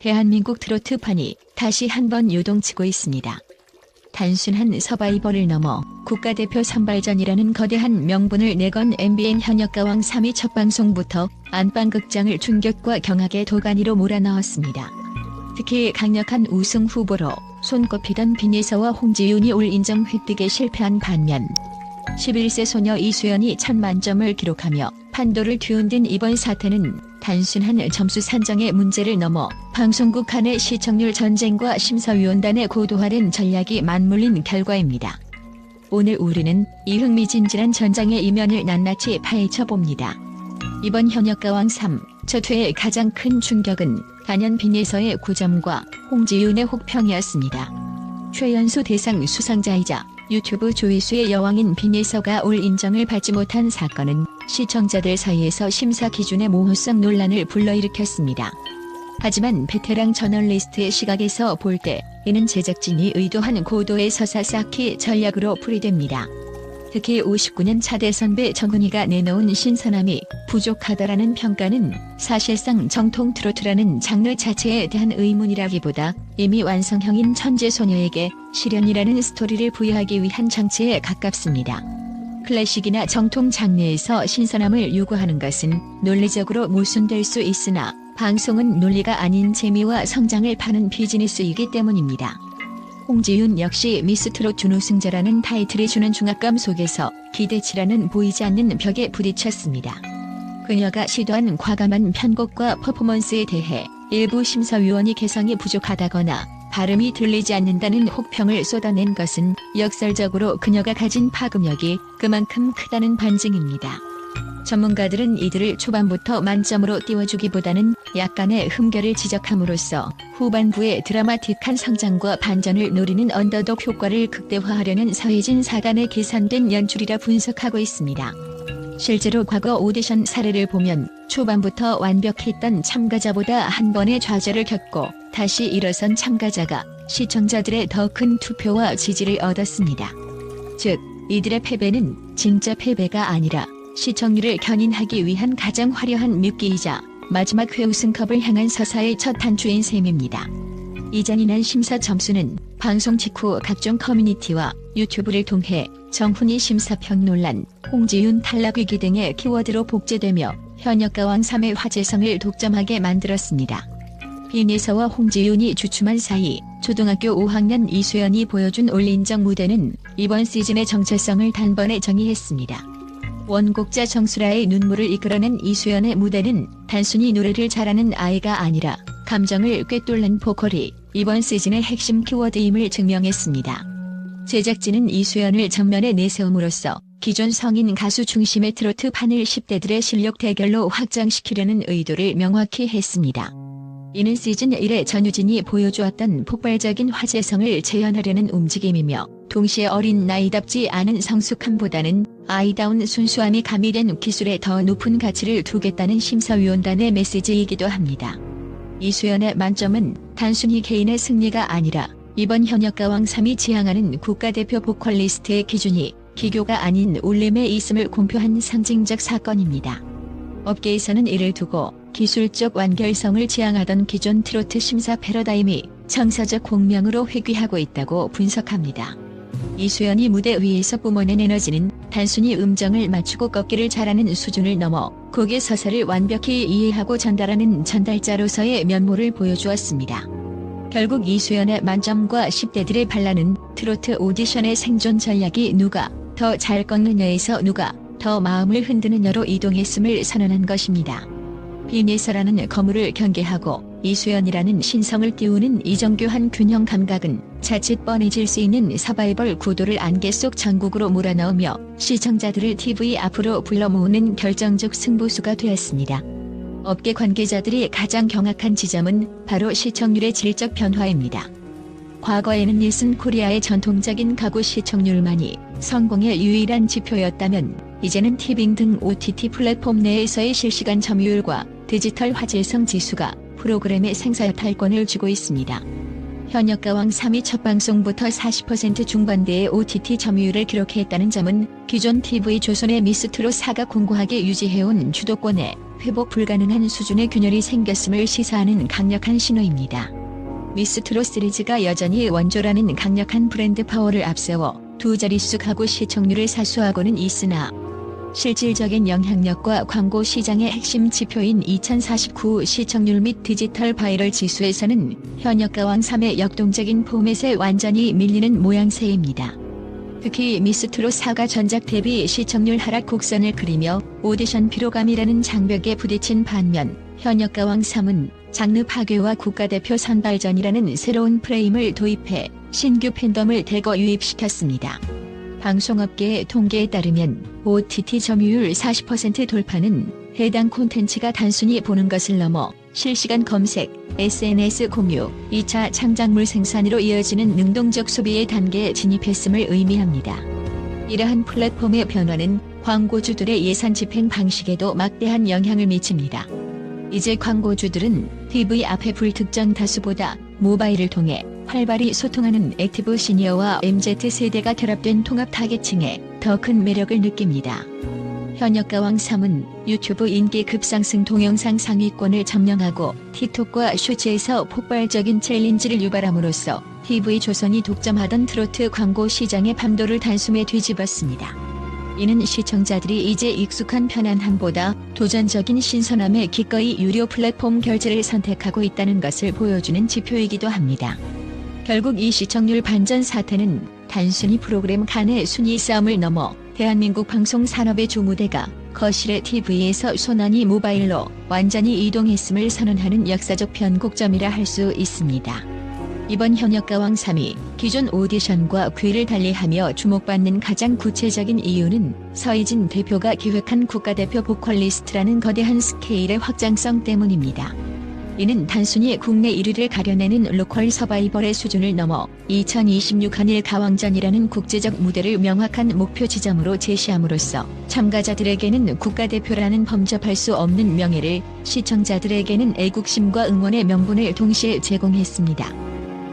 대한민국 트로트판이 다시 한번 요동치고 있습니다. 단순한 서바이벌을 넘어 국가대표 선발전이라는 거대한 명분을 내건 MBN 현역가왕 3위 첫 방송부터 안방극장을 충격과 경악의 도가니로 몰아넣었습니다. 특히 강력한 우승 후보로 손꼽히던 빈예서와 홍지윤이 올 인정 획득에 실패한 반면 11세 소녀 이수연이 1000만점을 기록하며 판도를 뒤흔든 이번 사태는 단순한 점수 산정의 문제를 넘어 방송국 간의 시청률 전쟁과 심사위원단의 고도화된 전략이 맞물린 결과입니다. 오늘 우리는 이 흥미진진한 전장의 이면을 낱낱이 파헤쳐봅니다. 이번 현역가왕 3, 첫 회의 가장 큰 충격은 단연 빈예서의 9점과 홍지윤의 혹평이었습니다. 최연소 대상 수상자이자 유튜브 조회수의 여왕인 빈예서가 올 인정을 받지 못한 사건은 시청자들 사이에서 심사 기준의 모호성 논란을 불러일으켰습니다. 하지만 베테랑 저널리스트의 시각에서 볼 때 이는 제작진이 의도한 고도의 서사 쌓기 전략으로 풀이됩니다. 특히 59년 차대 선배 정훈이가 내놓은 신선함이 부족하다라는 평가는 사실상 정통 트로트라는 장르 자체에 대한 의문이라기보다 이미 완성형인 천재소녀에게 시련이라는 스토리를 부여하기 위한 장치에 가깝습니다. 클래식이나 정통 장르에서 신선함을 요구하는 것은 논리적으로 모순될 수 있으나 방송은 논리가 아닌 재미와 성장을 파는 비즈니스이기 때문입니다. 홍지윤 역시 미스트롯 준우승자라는 타이틀이 주는 중압감 속에서 기대치라는 보이지 않는 벽에 부딪혔습니다. 그녀가 시도한 과감한 편곡과 퍼포먼스에 대해 일부 심사위원이 개성이 부족하다거나 발음이 들리지 않는다는 혹평을 쏟아낸 것은 역설적으로 그녀가 가진 파급력이 그만큼 크다는 반증입니다. 전문가들은 이들을 초반부터 만점으로 띄워주기보다는 약간의 흠결을 지적함으로써 후반부의 드라마틱한 성장과 반전을 노리는 언더독 효과를 극대화하려는 서해진 사단의 계산된 연출이라 분석하고 있습니다. 실제로 과거 오디션 사례를 보면 초반부터 완벽했던 참가자보다 한 번의 좌절을 겪고 다시 일어선 참가자가 시청자들의 더 큰 투표와 지지를 얻었습니다. 즉, 이들의 패배는 진짜 패배가 아니라 시청률을 견인하기 위한 가장 화려한 미끼이자 마지막 회우승컵을 향한 서사의 첫 단추인 셈입니다. 이 잔인한 심사 점수는 방송 직후 각종 커뮤니티와 유튜브를 통해 정훈이 심사평 논란, 홍지윤 탈락 위기 등의 키워드로 복제되며 현역가왕 3의 화제성을 독점하게 만들었습니다. 빈예서와 홍지윤이 주춤한 사이 초등학교 5학년 이수연이 보여준 올 인정 무대는 이번 시즌의 정체성을 단번에 정의했습니다. 원곡자 정수라의 눈물을 이끌어낸 이수연의 무대는 단순히 노래를 잘하는 아이가 아니라 감정을 꿰뚫는 보컬이 이번 시즌의 핵심 키워드임을 증명했습니다. 제작진은 이수연을 전면에 내세움으로써 기존 성인 가수 중심의 트로트 판을 10대들의 실력 대결로 확장시키려는 의도를 명확히 했습니다. 이는 시즌 1의 전유진이 보여주었던 폭발적인 화제성을 재현하려는 움직임이며 동시에 어린 나이답지 않은 성숙함보다는 아이다운 순수함이 가미된 기술에 더 높은 가치를 두겠다는 심사위원단의 메시지이기도 합니다. 이수연의 만점은 단순히 개인의 승리가 아니라 이번 현역가왕 3이 지향하는 국가대표 보컬리스트의 기준이 기교가 아닌 울림에 있음을 공표한 상징적 사건입니다. 업계에서는 이를 두고 기술적 완결성을 지향하던 기존 트로트 심사 패러다임이 정서적 공명으로 회귀하고 있다고 분석합니다. 이수연이 무대 위에서 뿜어낸 에너지는 단순히 음정을 맞추고 꺾기를 잘하는 수준을 넘어 곡의 서사를 완벽히 이해하고 전달하는 전달자로서의 면모를 보여주었습니다. 결국 이수연의 만점과 10대들의 반란은 트로트 오디션의 생존 전략이 누가 더 잘 꺾느냐에서 누가 더 마음을 흔드느냐로 이동했음을 선언한 것입니다. 빈예서라는 거물을 경계하고 이수연이라는 신성을 띄우는 이정교한 균형 감각은 자칫 뻔해질 수 있는 서바이벌 구도를 안개 속 전국으로 몰아넣으며 시청자들을 TV 앞으로 불러 모으는 결정적 승부수가 되었습니다. 업계 관계자들이 가장 경악한 지점은 바로 시청률의 질적 변화입니다. 과거에는 닐슨 코리아의 전통적인 가구 시청률만이 성공의 유일한 지표였다면 이제는 티빙 등 OTT 플랫폼 내에서의 실시간 점유율과 디지털 화제성 지수가 프로그램의 생사여탈권을 쥐고 있습니다. 현역가왕 3위 첫 방송부터 40% 중반대의 OTT 점유율을 기록했다는 점은 기존 TV조선의 미스트롯 4가 공고하게 유지해온 주도권에 회복 불가능한 수준의 균열이 생겼음을 시사하는 강력한 신호입니다. 미스 트롯 시리즈가 여전히 원조라는 강력한 브랜드 파워를 앞세워 두 자릿수 가구 시청률을 사수하고는 있으나 실질적인 영향력과 광고 시장의 핵심 지표인 2049 시청률 및 디지털 바이럴 지수에서는 현역가왕 3의 역동적인 포맷에 완전히 밀리는 모양새입니다. 특히 미스 트롯 4가 전작 대비 시청률 하락 곡선을 그리며 오디션 피로감이라는 장벽에 부딪힌 반면 현역가왕 3은 장르 파괴와 국가대표 선발전이라는 새로운 프레임을 도입해 신규 팬덤을 대거 유입시켰습니다. 방송업계의 통계에 따르면 OTT 점유율 40% 돌파는 해당 콘텐츠가 단순히 보는 것을 넘어 실시간 검색, SNS 공유, 2차 창작물 생산으로 이어지는 능동적 소비의 단계에 진입했음을 의미합니다. 이러한 플랫폼의 변화는 광고주들의 예산 집행 방식에도 막대한 영향을 미칩니다. 이제 광고주들은 TV 앞에 불특정 다수보다 모바일을 통해 활발히 소통하는 액티브 시니어와 MZ세대가 결합된 통합 타겟층에 더 큰 매력을 느낍니다. 현역가왕 3은 유튜브 인기 급상승 동영상 상위권을 점령하고 틱톡과 쇼츠에서 폭발적인 챌린지를 유발함으로써 TV조선이 독점하던 트로트 광고 시장의 판도를 단숨에 뒤집었습니다. 이는 시청자들이 이제 익숙한 편안함보다 도전적인 신선함에 기꺼이 유료 플랫폼 결제를 선택하고 있다는 것을 보여주는 지표이기도 합니다. 결국 이 시청률 반전 사태는 단순히 프로그램 간의 순위 싸움을 넘어 대한민국 방송 산업의 주무대가 거실의 TV에서 소난이 모바일로 완전히 이동했음을 선언하는 역사적 변곡점이라 할 수 있습니다. 이번 현역가왕 3이 기존 오디션과 궤를 달리하며 주목받는 가장 구체적인 이유는 서희진 대표가 기획한 국가대표 보컬리스트라는 거대한 스케일의 확장성 때문입니다. 이는 단순히 국내 1위를 가려내는 로컬 서바이벌의 수준을 넘어 2026 한일 가왕전이라는 국제적 무대를 명확한 목표 지점으로 제시함으로써 참가자들에게는 국가대표라는 범접할 수 없는 명예를, 시청자들에게는 애국심과 응원의 명분을 동시에 제공했습니다.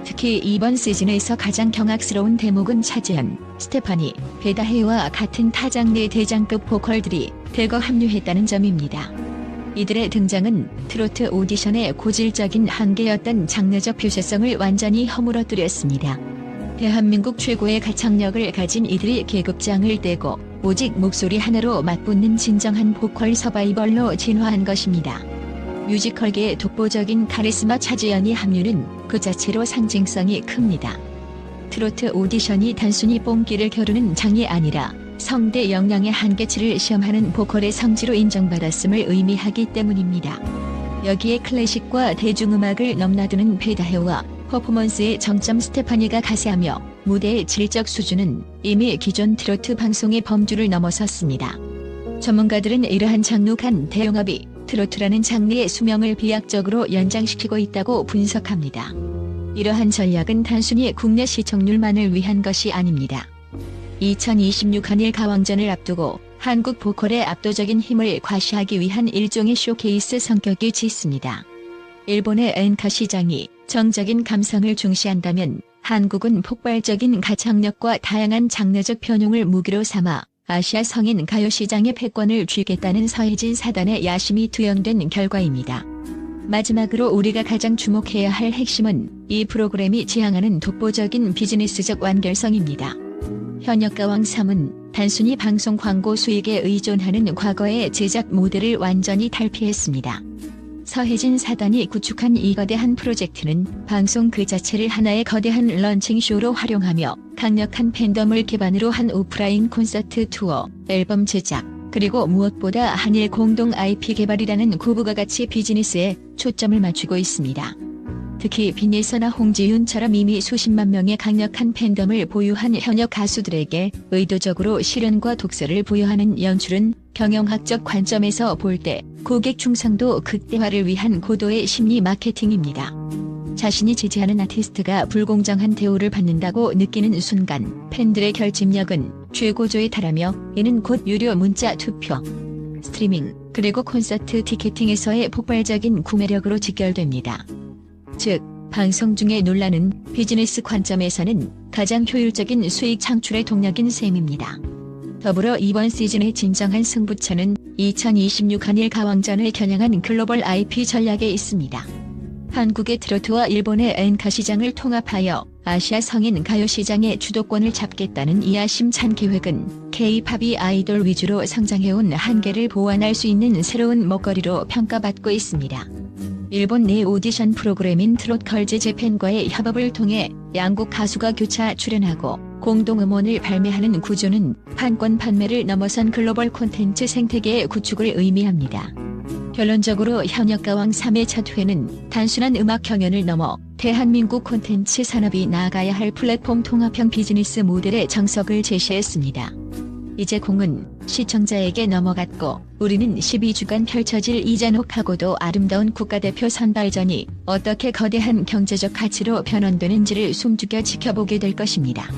특히 이번 시즌에서 가장 경악스러운 대목은 차지현, 스테파니, 배다혜와 같은 타 장르의 대장급 보컬들이 대거 합류했다는 점입니다. 이들의 등장은 트로트 오디션의 고질적인 한계였던 장르적 표시성을 완전히 허물어뜨렸습니다. 대한민국 최고의 가창력을 가진 이들이 계급장을 떼고 오직 목소리 하나로 맞붙는 진정한 보컬 서바이벌로 진화한 것입니다. 뮤지컬계의 독보적인 카리스마 차지연이 합류는 그 자체로 상징성이 큽니다. 트로트 오디션이 단순히 뽕기를 겨루는 장이 아니라 성대 역량의 한계치를 시험하는 보컬의 성지로 인정받았음을 의미하기 때문입니다. 여기에 클래식과 대중음악을 넘나드는 배다혜와 퍼포먼스의 정점 스테파니가 가세하며 무대의 질적 수준은 이미 기존 트로트 방송의 범주를 넘어섰습니다. 전문가들은 이러한 장르 간 대융합이 트로트라는 장르의 수명을 비약적으로 연장시키고 있다고 분석합니다. 이러한 전략은 단순히 국내 시청률만을 위한 것이 아닙니다. 2026 한일 가왕전을 앞두고 한국 보컬의 압도적인 힘을 과시하기 위한 일종의 쇼케이스 성격이 짙습니다. 일본의 엔카 시장이 정적인 감성을 중시한다면 한국은 폭발적인 가창력과 다양한 장르적 변용을 무기로 삼아 아시아 성인 가요 시장의 패권을 쥐겠다는 서희진 사단의 야심이 투영된 결과입니다. 마지막으로 우리가 가장 주목해야 할 핵심은 이 프로그램이 지향하는 독보적인 비즈니스적 완결성입니다. 현역가왕 3은 단순히 방송 광고 수익에 의존하는 과거의 제작 모델을 완전히 탈피했습니다. 서혜진 사단이 구축한 이 거대한 프로젝트는 방송 그 자체를 하나의 거대한 런칭쇼로 활용하며 강력한 팬덤을 기반으로 한 오프라인 콘서트 투어, 앨범 제작, 그리고 무엇보다 한일 공동 IP 개발이라는 구부가 가치 비즈니스에 초점을 맞추고 있습니다. 특히 빈예서나 홍지윤처럼 이미 수십만 명의 강력한 팬덤을 보유한 현역 가수들에게 의도적으로 시련과 독서를 부여하는 연출은 경영학적 관점에서 볼 때 고객 충성도 극대화를 위한 고도의 심리 마케팅입니다. 자신이 지지하는 아티스트가 불공정한 대우를 받는다고 느끼는 순간 팬들의 결집력은 최고조에 달하며 이는 곧 유료 문자 투표, 스트리밍, 그리고 콘서트 티켓팅에서의 폭발적인 구매력으로 직결됩니다. 즉, 방송 중의 논란은 비즈니스 관점에서는 가장 효율적인 수익 창출의 동력인 셈입니다. 더불어 이번 시즌의 진정한 승부처는 2026 한일 가왕전을 겨냥한 글로벌 IP 전략에 있습니다. 한국의 트로트와 일본의 엔카 시장을 통합하여 아시아 성인 가요 시장의 주도권을 잡겠다는 이 야심찬 계획은 K-팝이 아이돌 위주로 성장해온 한계를 보완할 수 있는 새로운 먹거리로 평가받고 있습니다. 일본 내 오디션 프로그램인 트롯걸즈 재팬과의 협업을 통해 양국 가수가 교차 출연하고 공동 음원을 발매하는 구조는 판권 판매를 넘어선 글로벌 콘텐츠 생태계의 구축을 의미합니다. 결론적으로 현역가왕 3회 첫 회는 단순한 음악 경연을 넘어 대한민국 콘텐츠 산업이 나아가야 할 플랫폼 통합형 비즈니스 모델의 정석을 제시했습니다. 이제 공은 시청자에게 넘어갔고 우리는 12주간 펼쳐질 이 잔혹하고도 아름다운 국가대표 선발전이 어떻게 거대한 경제적 가치로 변환되는지를 숨죽여 지켜보게 될 것입니다.